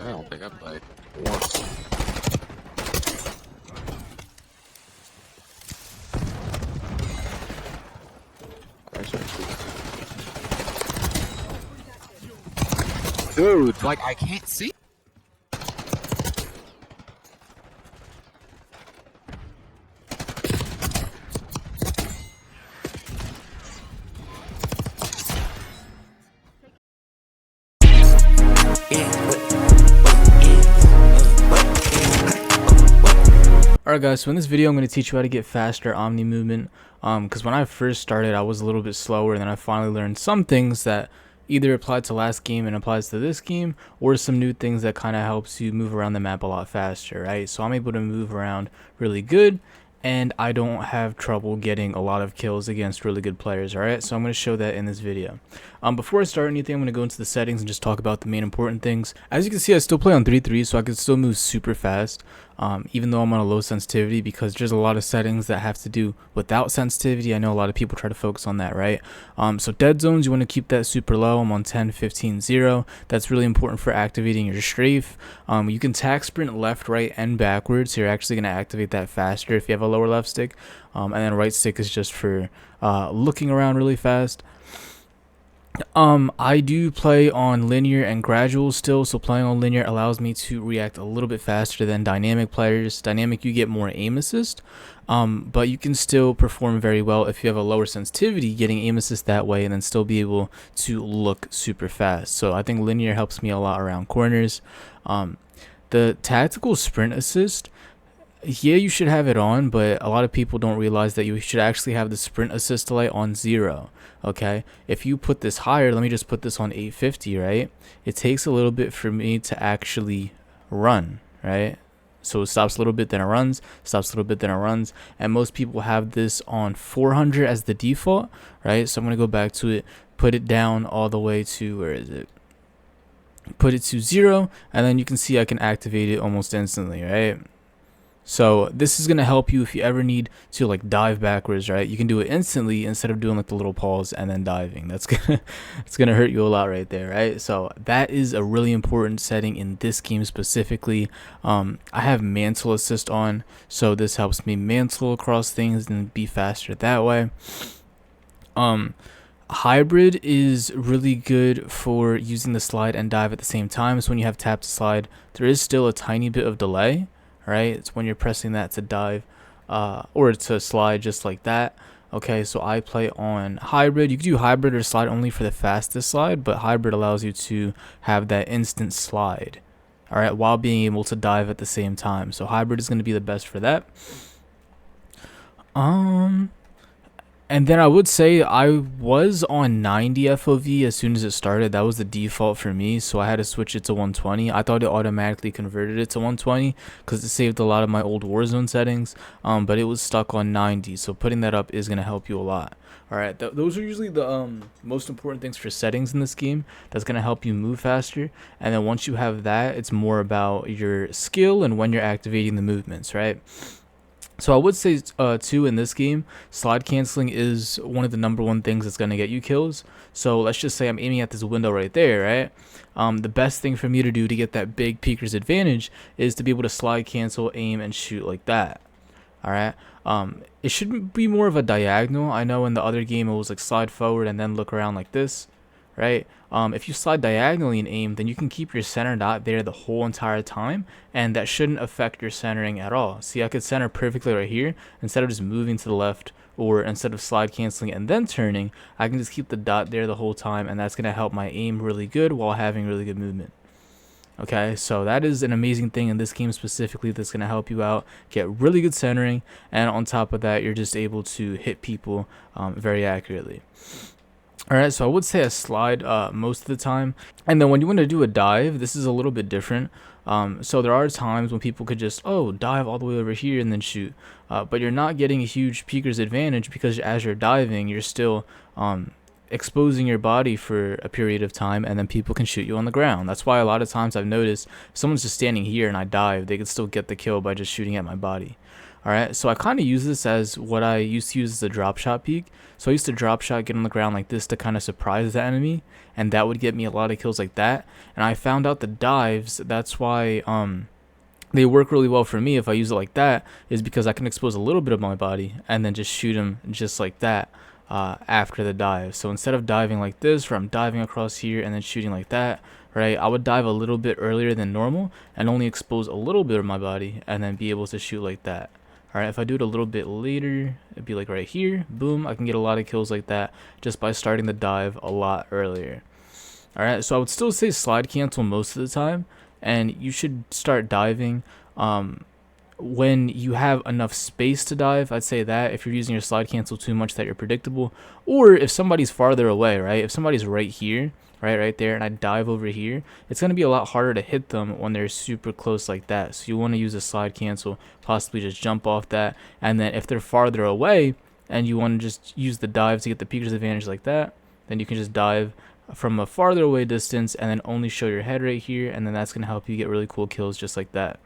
I don't think I played once. Dude, like I can't see. Alright guys, so in this video I'm going to teach you how to get faster omni movement, because when I first started I was a little bit slower, and then I finally learned some things that either applied to last game and applies to this game, or some new things that kind of helps you move around the map a lot faster, right? So I'm able to move around really good, and I don't have trouble getting a lot of kills against really good players. Alright, so I'm going to show that in this video. Before I start anything, I'm going to go into the settings and just talk about the main important things. As you can see, I still play on 3.3, so I can still move super fast, even though I'm on a low sensitivity, because there's a lot of settings that have to do without sensitivity. I know a lot of people try to focus on that, right? So dead zones, you want to keep that super low. I'm on 10, 15, 0. That's really important for activating your strafe. You can tack sprint left, right, and backwards, so you're actually going to activate that faster if you have a lower left stick. And then right stick is just for looking around really fast. I do play on linear and gradual still, so playing on linear allows me to react a little bit faster than dynamic players. Dynamic, you get more aim assist, but you can still perform very well if you have a lower sensitivity, getting aim assist that way, and then still be able to look super fast. So I think linear helps me a lot around corners. The tactical sprint assist, yeah, you should have it on, but a lot of people don't realize that you should actually have the sprint assist light on 0. Okay, if you put this higher, let me just put this on 850, right? It takes a little bit for me to actually run, right? So it stops a little bit, then it runs, stops a little bit, then it runs. And most people have this on 400 as the default, right? So I'm going to go back to it, put it down all the way to, where is it? Put it to 0, and then you can see I can activate it almost instantly, right? So this is going to help you if you ever need to like dive backwards, right? You can do it instantly instead of doing like the little pause and then diving. That's gonna hurt you a lot right there, right? So that is a really important setting in this game specifically. I have mantle assist on, so this helps me mantle across things and be faster that way. Hybrid is really good for using the slide and dive at the same time. So when you have tap to slide, there is still a tiny bit of delay, right? It's when you're pressing that to dive or to slide, just like that. Okay, so I play on hybrid. You can do hybrid or slide only for the fastest slide, but hybrid allows you to have that instant slide, all right, while being able to dive at the same time. So hybrid is going to be the best for that. And then I would say I was on 90 FOV as soon as it started. That was the default for me, so I had to switch it to 120. I thought it automatically converted it to 120 because it saved a lot of my old Warzone settings, but it was stuck on 90, so putting that up is going to help you a lot. Alright, those are usually the most important things for settings in this game that's going to help you move faster. And then once you have that, it's more about your skill and when you're activating the movements, right? So I would say too, in this game, slide canceling is one of the #1 things that's going to get you kills. So let's just say I'm aiming at this window right there, right? The best thing for me to do to get that big peeker's advantage is to be able to slide cancel, aim, and shoot like that. Alright, it should be more of a diagonal. I know in the other game it was like slide forward and then look around like this, right? If you slide diagonally and aim, then you can keep your center dot there the whole entire time, and that shouldn't affect your centering at all. See, I could center perfectly right here instead of just moving to the left, or instead of slide canceling and then turning, I can just keep the dot there the whole time, and that's going to help my aim really good while having really good movement. Okay, so that is an amazing thing in this game specifically that's going to help you out, get really good centering, and on top of that, you're just able to hit people very accurately. Alright, so I would say a slide most of the time. And then when you want to do a dive, this is a little bit different. So there are times when people could just, dive all the way over here and then shoot. But you're not getting a huge peeker's advantage because as you're diving, you're still exposing your body for a period of time, and then people can shoot you on the ground. That's why a lot of times I've noticed if someone's just standing here and I dive, they could still get the kill by just shooting at my body. Alright, so I kind of use this as what I used to use as a drop shot peek. So I used to drop shot, get on the ground like this to kind of surprise the enemy, and that would get me a lot of kills like that. And I found out the dives, that's why they work really well for me if I use it like that, is because I can expose a little bit of my body and then just shoot him just like that after the dive. So instead of diving like this, where I'm diving across here and then shooting like that, right, I would dive a little bit earlier than normal and only expose a little bit of my body and then be able to shoot like that. Alright, if I do it a little bit later, it'd be like right here, boom, I can get a lot of kills like that just by starting the dive a lot earlier. Alright, so I would still say slide cancel most of the time, and you should start diving when you have enough space to dive. I'd say that if you're using your slide cancel too much that you're predictable, or if somebody's farther away, right? If somebody's right here, right there, and I dive over here, it's going to be a lot harder to hit them when they're super close like that. So you want to use a slide cancel, possibly just jump off that, and then if they're farther away and you want to just use the dive to get the peeker's advantage like that, then you can just dive from a farther away distance and then only show your head right here, and then that's going to help you get really cool kills just like that.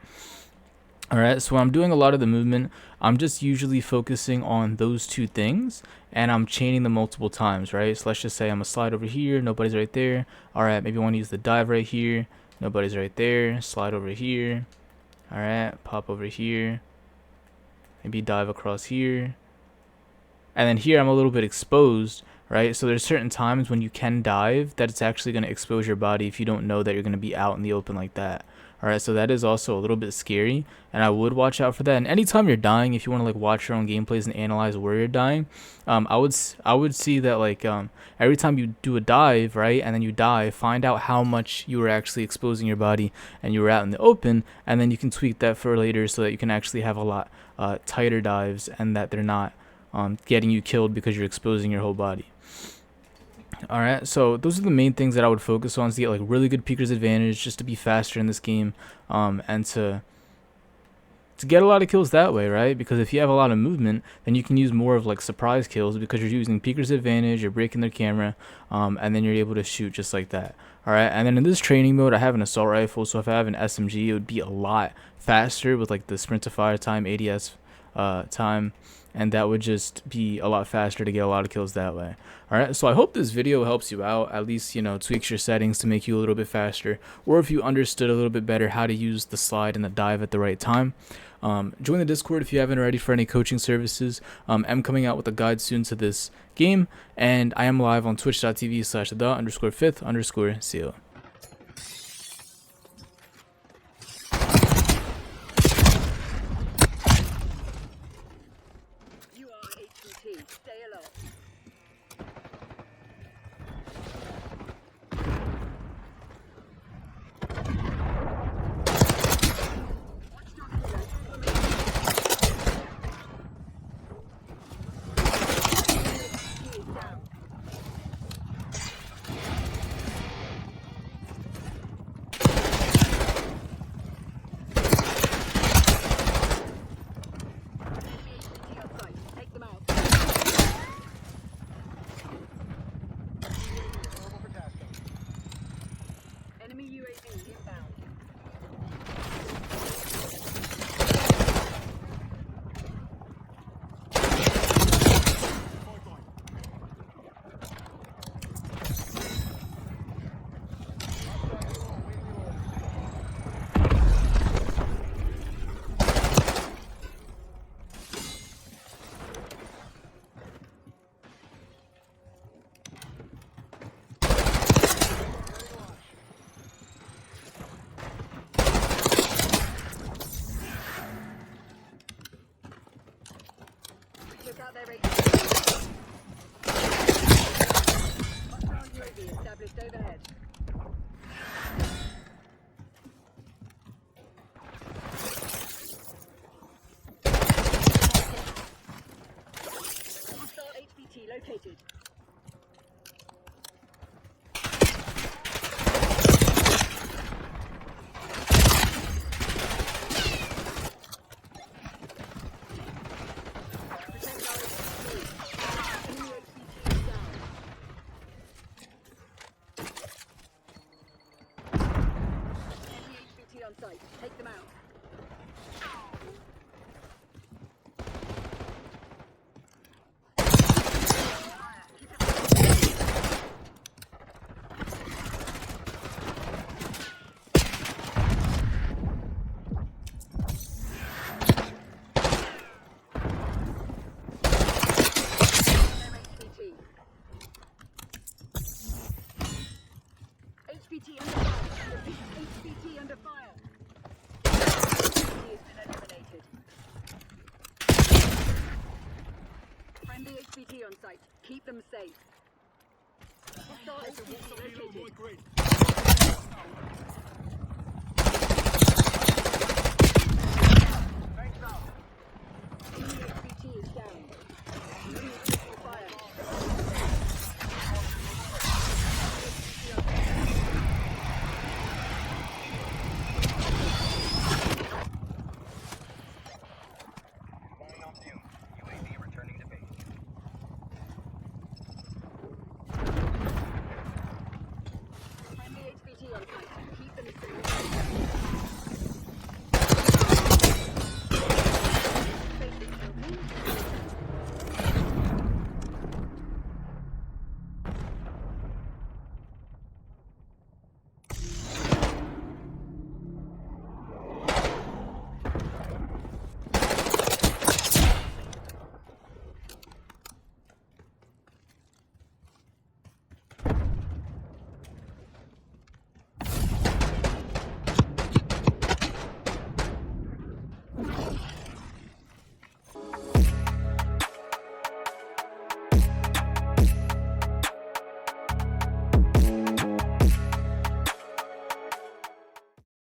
Alright, so when I'm doing a lot of the movement, I'm just usually focusing on those two things, and I'm chaining them multiple times, right? So let's just say I'm a slide over here, nobody's right there. Alright, maybe I want to use the dive right here, nobody's right there, slide over here. Alright, pop over here, maybe dive across here. And then here I'm a little bit exposed, right? So there's certain times when you can dive that it's actually going to expose your body if you don't know that you're going to be out in the open like that. Alright, so that is also a little bit scary, and I would watch out for that. And anytime you're dying, if you want to like watch your own gameplays and analyze where you're dying, I would see that like every time you do a dive, right, and then you die, find out how much you were actually exposing your body and you were out in the open, and then you can tweak that for later so that you can actually have a lot tighter dives and that they're not getting you killed because you're exposing your whole body. Alright, so those are the main things that I would focus on, to get like really good peeker's advantage, just to be faster in this game, and to get a lot of kills that way, right? Because if you have a lot of movement, then you can use more of like surprise kills because you're using peeker's advantage, you're breaking their camera, and then you're able to shoot just like that. Alright, and then in this training mode, I have an assault rifle, so if I have an SMG, it would be a lot faster with like the sprint to fire time, ADS time, and that would just be a lot faster to get a lot of kills that way. Alright, so I hope this video helps you out, at least, you know, tweaks your settings to make you a little bit faster, or if you understood a little bit better how to use the slide and the dive at the right time. Join the Discord if you haven't already for any coaching services. I'm coming out with a guide soon to this game, and I am live on twitch.tv/the_5th_CO. Stay alert. Take them out. Enemy UAV inbound. Look out there, Hostile UAV established overhead. Hostile HVT located. On site. Take them out. right. Keep them safe. Hostile HVT located.